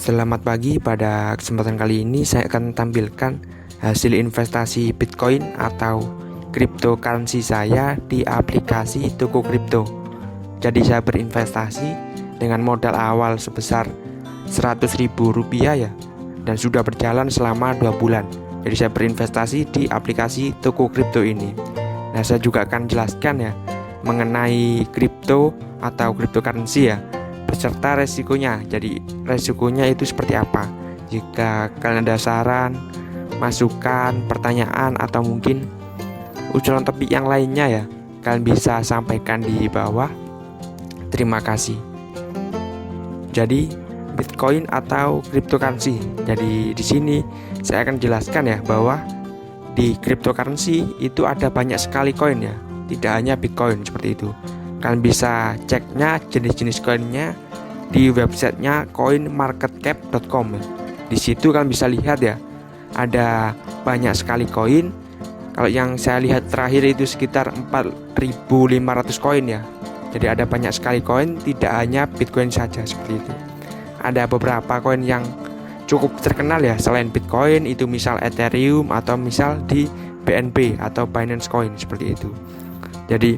Selamat pagi, pada kesempatan kali ini saya akan tampilkan hasil investasi Bitcoin atau cryptocurrency saya di aplikasi toko kripto. Jadi saya berinvestasi dengan modal awal sebesar Rp100.000 ya, dan sudah berjalan selama 2 bulan. Jadi saya berinvestasi di aplikasi toko kripto ini. Nah, saya juga akan jelaskan ya mengenai kripto atau cryptocurrency ya, beserta resikonya. Jadi resikonya itu seperti apa? Jika kalian ada saran, masukan, pertanyaan, atau mungkin usulan topik yang lainnya ya, kalian bisa sampaikan di bawah. Terima kasih. Jadi Bitcoin atau cryptocurrency. Jadi di sini saya akan jelaskan ya bahwa di cryptocurrency itu ada banyak sekali koin ya, tidak hanya Bitcoin seperti itu. Kalian bisa ceknya jenis-jenis koinnya di websitenya coinmarketcap.com ya. Di situ kalian bisa lihat ya, ada banyak sekali koin. Kalau yang saya lihat terakhir itu sekitar 4.500 koin ya. Jadi ada banyak sekali koin, tidak hanya Bitcoin saja seperti itu. Ada beberapa koin yang cukup terkenal ya selain Bitcoin, itu misal Ethereum atau misal di BNB atau Binance Coin seperti itu. Jadi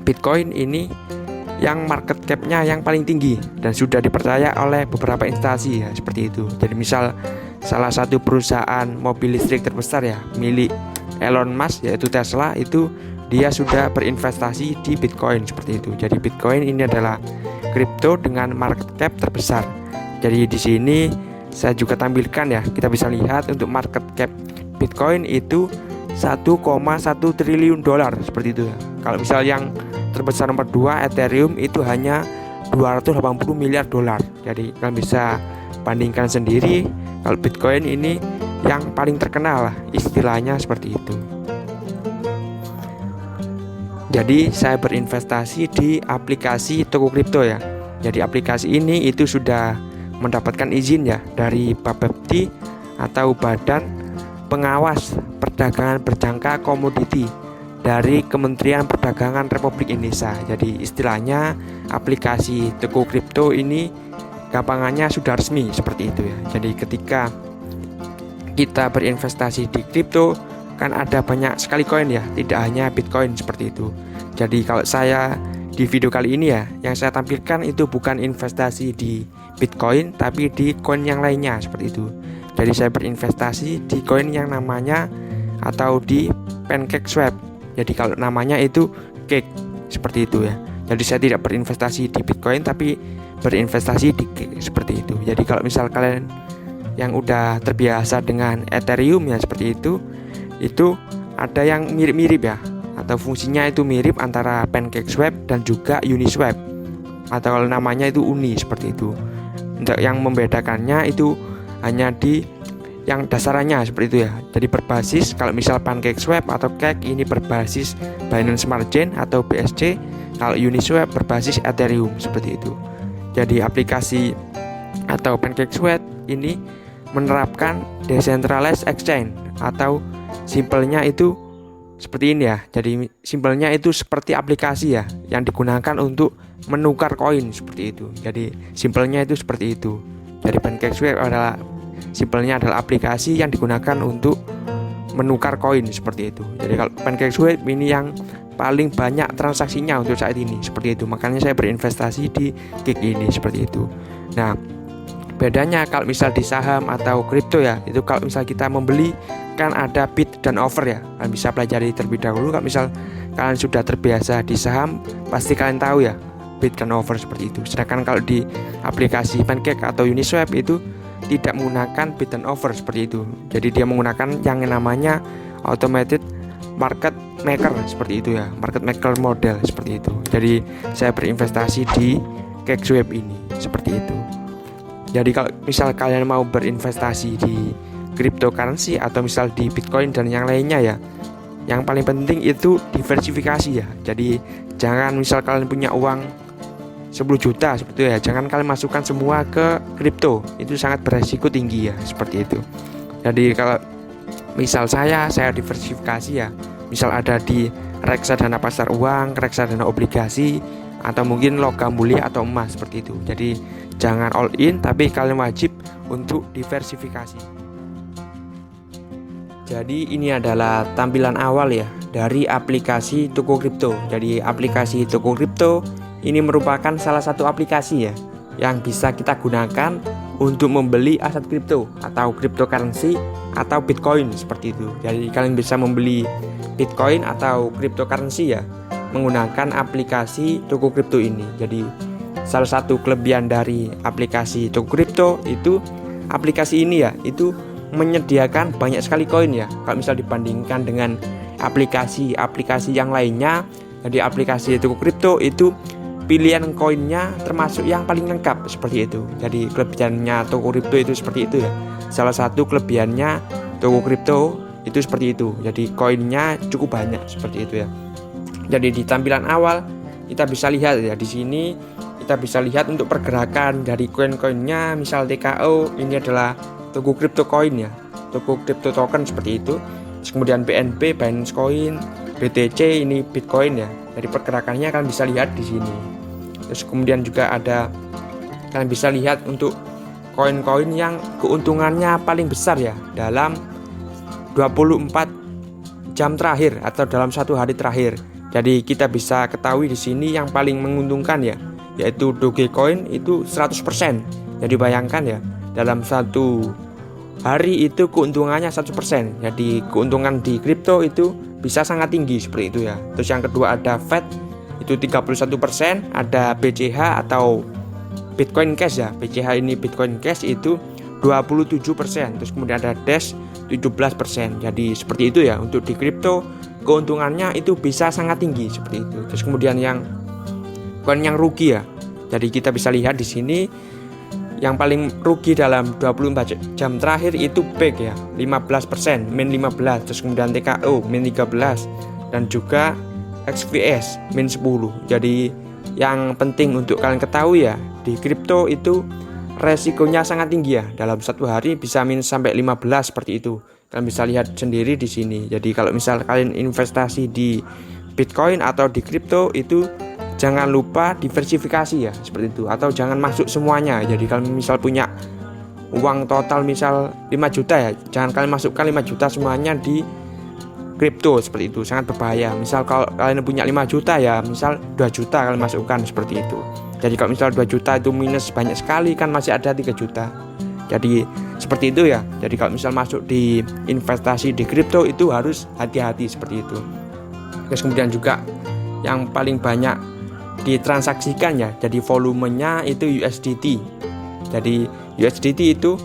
Bitcoin ini yang market cap-nya yang paling tinggi dan sudah dipercaya oleh beberapa instansi ya seperti itu. Jadi misal salah satu perusahaan mobil listrik terbesar ya milik Elon Musk yaitu Tesla, itu dia sudah berinvestasi di Bitcoin seperti itu. Jadi Bitcoin ini adalah kripto dengan market cap terbesar. Jadi di sini saya juga tampilkan ya, kita bisa lihat untuk market cap Bitcoin itu 1,1 triliun dolar seperti itu ya. Kalau misal yang terbesar nomor 2 Ethereum itu hanya 280 miliar dolar. Jadi kalian bisa bandingkan sendiri. Kalau Bitcoin ini yang paling terkenal lah, istilahnya seperti itu. Jadi saya berinvestasi di aplikasi toko kripto ya. Jadi aplikasi ini itu sudah mendapatkan izin ya dari Bapepti atau Badan Pengawas Perdagangan Berjangka Komoditi dari Kementerian Perdagangan Republik Indonesia. Jadi istilahnya aplikasi toko kripto ini gampangannya sudah resmi seperti itu ya. Jadi ketika kita berinvestasi di kripto kan ada banyak sekali koin ya, tidak hanya Bitcoin seperti itu. Jadi kalau saya di video kali ini ya, yang saya tampilkan itu bukan investasi di Bitcoin tapi di koin yang lainnya seperti itu. Jadi saya berinvestasi di koin yang namanya atau di PancakeSwap. Jadi kalau namanya itu Cake seperti itu ya. Jadi saya tidak berinvestasi di Bitcoin tapi berinvestasi di Cake seperti itu. Jadi kalau misal kalian yang udah terbiasa dengan Ethereum ya seperti itu ada yang mirip-mirip ya, atau fungsinya itu mirip antara PancakeSwap dan juga Uniswap, atau kalau namanya itu Uni seperti itu. Untuk yang membedakannya itu hanya di yang dasarannya seperti itu ya. Jadi berbasis, kalau misal PancakeSwap atau Cake ini berbasis Binance Smart Chain atau BSC, kalau Uniswap berbasis Ethereum seperti itu. Jadi aplikasi atau PancakeSwap ini menerapkan decentralized exchange atau simpelnya itu seperti ini ya. Jadi simpelnya itu seperti aplikasi ya yang digunakan untuk menukar koin seperti itu. Jadi simpelnya itu seperti itu. Jadi PancakeSwap adalah simpelnya adalah aplikasi yang digunakan untuk menukar koin seperti itu. Jadi kalau PancakeSwap ini yang paling banyak transaksinya untuk saat ini seperti itu. Makanya saya berinvestasi di Cake ini seperti itu. Nah, bedanya kalau misal di saham atau kripto ya, itu kalau misal kita membeli kan ada bid dan offer ya. Kalian bisa pelajari terlebih dahulu. Kalau misal kalian sudah terbiasa di saham, pasti kalian tahu ya bid dan offer seperti itu. Sedangkan kalau di aplikasi Pancake atau Uniswap itu tidak menggunakan bid dan offer seperti itu. Jadi dia menggunakan yang namanya automated market maker seperti itu ya, market maker model seperti itu. Jadi saya berinvestasi di CakeSwap ini seperti itu. Jadi kalau misal kalian mau berinvestasi di cryptocurrency atau misal di Bitcoin dan yang lainnya ya, yang paling penting itu diversifikasi ya. Jadi jangan misal kalian punya uang 10 juta seperti itu ya, jangan kalian masukkan semua ke kripto, itu sangat beresiko tinggi ya seperti itu. Jadi kalau misal saya diversifikasi ya, misal ada di reksadana pasar uang, reksadana obligasi, atau mungkin logam mulia atau emas seperti itu. Jadi jangan all in, tapi kalian wajib untuk diversifikasi. Jadi ini adalah tampilan awal ya dari aplikasi toko kripto. Jadi aplikasi toko kripto ini merupakan salah satu aplikasi ya yang bisa kita gunakan untuk membeli aset kripto atau cryptocurrency atau Bitcoin seperti itu. Jadi kalian bisa membeli Bitcoin atau cryptocurrency ya menggunakan aplikasi toko kripto ini. Jadi salah satu kelebihan dari aplikasi toko kripto itu aplikasi ini ya itu menyediakan banyak sekali koin ya. Kalau misal dibandingkan dengan aplikasi-aplikasi yang lainnya, jadi aplikasi toko kripto itu pilihan koinnya termasuk yang paling lengkap seperti itu. Jadi kelebihannya toko kripto itu seperti itu ya. Salah satu kelebihannya toko kripto itu seperti itu. Jadi koinnya cukup banyak seperti itu ya. Jadi di tampilan awal kita bisa lihat ya, di sini kita bisa lihat untuk pergerakan dari koin-koinnya. Misal TKO ini adalah toko kripto koin ya, toko kripto token seperti itu. Terus kemudian BNB Binance Coin, BTC ini Bitcoin ya. Jadi pergerakannya kalian bisa lihat di sini. Terus kemudian juga ada kalian bisa lihat untuk koin-koin yang keuntungannya paling besar ya dalam 24 jam terakhir atau dalam satu hari terakhir. Jadi kita bisa ketahui di sini yang paling menguntungkan ya, yaitu Dogecoin itu 100%. Jadi bayangkan ya, dalam satu hari itu keuntungannya 100%. Jadi keuntungan di kripto itu bisa sangat tinggi seperti itu ya. Terus yang kedua ada FED itu 31%, ada BCH atau Bitcoin Cash ya. BCH ini Bitcoin Cash itu 27%. Terus kemudian ada Dash 17%. Jadi seperti itu ya, untuk di kripto keuntungannya itu bisa sangat tinggi seperti itu. Terus kemudian yang koin yang rugi ya. Jadi kita bisa lihat di sini yang paling rugi dalam 24 jam terakhir itu PEG ya, 15%, min 15. Terus kemudian TKO min 13 dan juga XVS min 10. Jadi yang penting untuk kalian ketahui ya, di kripto itu resikonya sangat tinggi ya. Dalam satu hari bisa min sampai 15 seperti itu. Kalian bisa lihat sendiri di sini. Jadi kalau misal kalian investasi di Bitcoin atau di kripto itu jangan lupa diversifikasi ya seperti itu, atau jangan masuk semuanya. Jadi kalau misal punya uang total misal 5 juta ya, jangan kalian masukkan 5 juta semuanya di kripto seperti itu, sangat berbahaya. Misal kalau kalian punya 5 juta ya, misal 2 juta kalian masukkan seperti itu. Jadi kalau misal 2 juta itu minus banyak sekali, kan masih ada 3 juta. Jadi seperti itu ya. Jadi kalau misal masuk di investasi di kripto itu harus hati-hati seperti itu. Terus kemudian juga yang paling banyak ditransaksikan ya, jadi volumenya itu USDT. Jadi USDT itu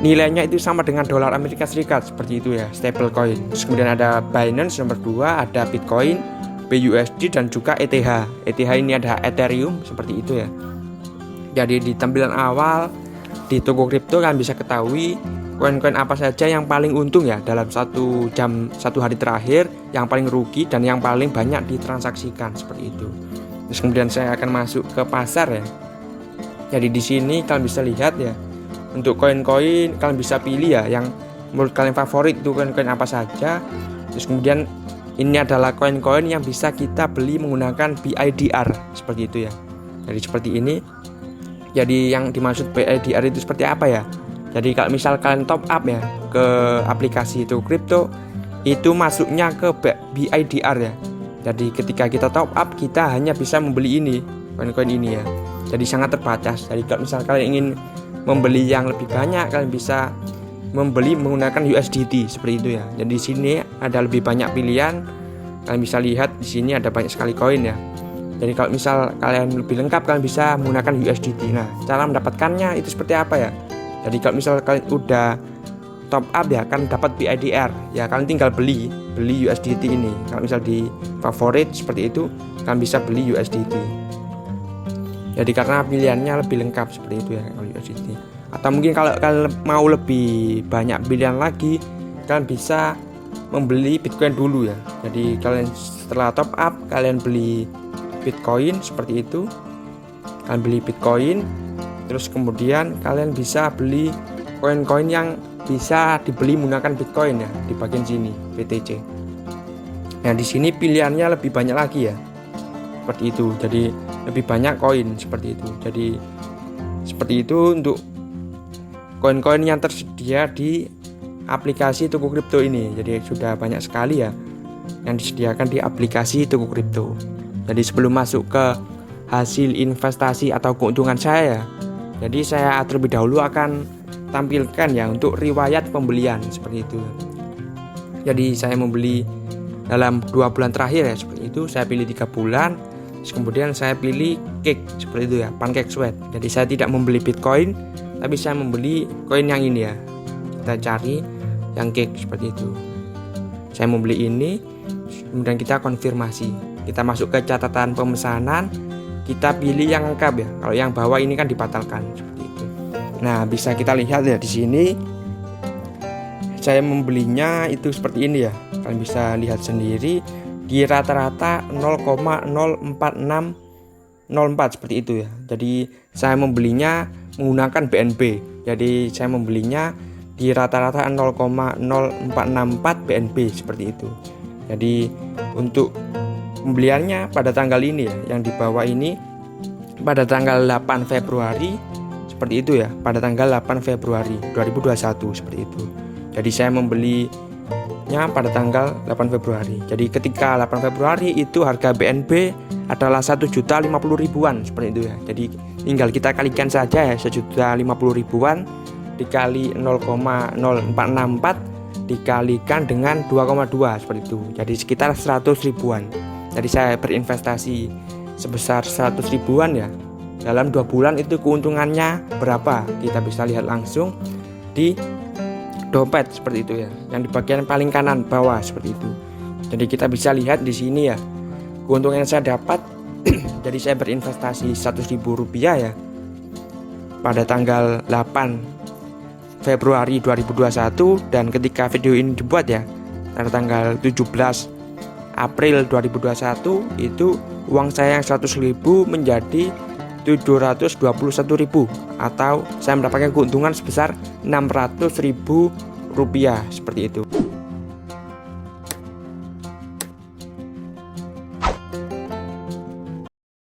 nilainya itu sama dengan dolar Amerika Serikat seperti itu ya, stable coin. Terus kemudian ada Binance nomor 2, ada Bitcoin, BUSD dan juga ETH. ETH ini ada Ethereum seperti itu ya. Jadi di tampilan awal di toko kripto kalian bisa ketahui koin-koin apa saja yang paling untung ya dalam satu hari terakhir, yang paling rugi dan yang paling banyak ditransaksikan seperti itu. Terus kemudian saya akan masuk ke pasar ya. Jadi di sini kalian bisa lihat ya, untuk koin-koin kalian bisa pilih ya yang menurut kalian favorit itu koin-koin apa saja. Terus kemudian ini adalah koin-koin yang bisa kita beli menggunakan BIDR seperti itu ya. Jadi seperti ini. Jadi yang dimaksud BIDR itu seperti apa ya? Jadi kalau misal kalian top up ya ke aplikasi itu kripto, itu masuknya ke BIDR ya. Jadi ketika kita top up, kita hanya bisa membeli ini, koin-koin ini ya. Jadi sangat terbatas. Jadi kalau misal kalian ingin membeli yang lebih banyak, kalian bisa membeli menggunakan USDT seperti itu ya. Jadi di sini ada lebih banyak pilihan. Kalian bisa lihat di sini ada banyak sekali koin ya. Jadi kalau misal kalian lebih lengkap, kalian bisa menggunakan USDT. Nah, cara mendapatkannya itu seperti apa ya? Jadi kalau misal kalian udah top up ya, kan dapat BIDR. Ya kalian tinggal beli USDT ini. Kalau misal di favorit seperti itu, kalian bisa beli USDT. Jadi karena pilihannya lebih lengkap seperti itu ya kalau USDT. Atau mungkin kalau kalian mau lebih banyak pilihan lagi, kalian bisa membeli Bitcoin dulu ya. Jadi kalian setelah top up, kalian beli Bitcoin seperti itu. Kalian beli Bitcoin, terus kemudian kalian bisa beli koin-koin yang bisa dibeli menggunakan Bitcoin ya di bagian sini BTC. Nah di sini pilihannya lebih banyak lagi ya. seperti itu. Jadi lebih banyak koin seperti itu. Jadi seperti itu untuk koin-koin yang tersedia di aplikasi Tuku Kripto ini. Jadi sudah banyak sekali ya yang disediakan di aplikasi Tuku Kripto. Jadi sebelum masuk ke hasil investasi atau keuntungan saya, jadi saya terlebih dahulu akan tampilkan ya untuk riwayat pembelian seperti itu. Jadi saya membeli dalam 2 bulan terakhir ya seperti itu. Saya pilih 3 bulan, kemudian saya pilih cake seperti itu ya, pancake sweat. Jadi saya tidak membeli Bitcoin, tapi saya membeli koin yang ini ya. Kita cari yang cake seperti itu. Saya membeli ini, kemudian kita konfirmasi. Kita masuk ke catatan pemesanan, kita pilih yang lengkap ya. Kalau yang bawah ini kan dibatalkan seperti itu. Nah, bisa kita lihat ya di sini. Saya membelinya itu seperti ini ya. Kalian bisa lihat sendiri di rata-rata 0,04604 seperti itu ya. Jadi saya membelinya menggunakan BNB. Jadi saya membelinya di rata-rata 0,0464 BNB seperti itu. Jadi untuk pembeliannya pada tanggal ini ya, yang di bawah ini pada tanggal 8 Februari seperti itu ya, pada tanggal 8 Februari 2021 seperti itu. Jadi saya membelinya pada tanggal 8 Februari. Jadi ketika 8 Februari itu harga BNB adalah 1.050.000-an seperti itu ya. Jadi tinggal kita kalikan saja ya, 1.050.000-an dikali 0,0464 dikalikan dengan 2,2 seperti itu. Jadi sekitar 100.000-an. Jadi saya berinvestasi sebesar 100.000-an ya. Dalam 2 bulan itu keuntungannya berapa? Kita bisa lihat langsung di dompet seperti itu ya, yang di bagian paling kanan bawah seperti itu. Jadi kita bisa lihat di sini ya, keuntungan yang saya dapat. Jadi saya berinvestasi Rp100.000 ya pada tanggal 8 Februari 2021, dan ketika video ini dibuat ya pada tanggal 17 April 2021, itu uang saya yang 100.000 menjadi 721.000, atau saya mendapatkan keuntungan sebesar Rp600.000 seperti itu.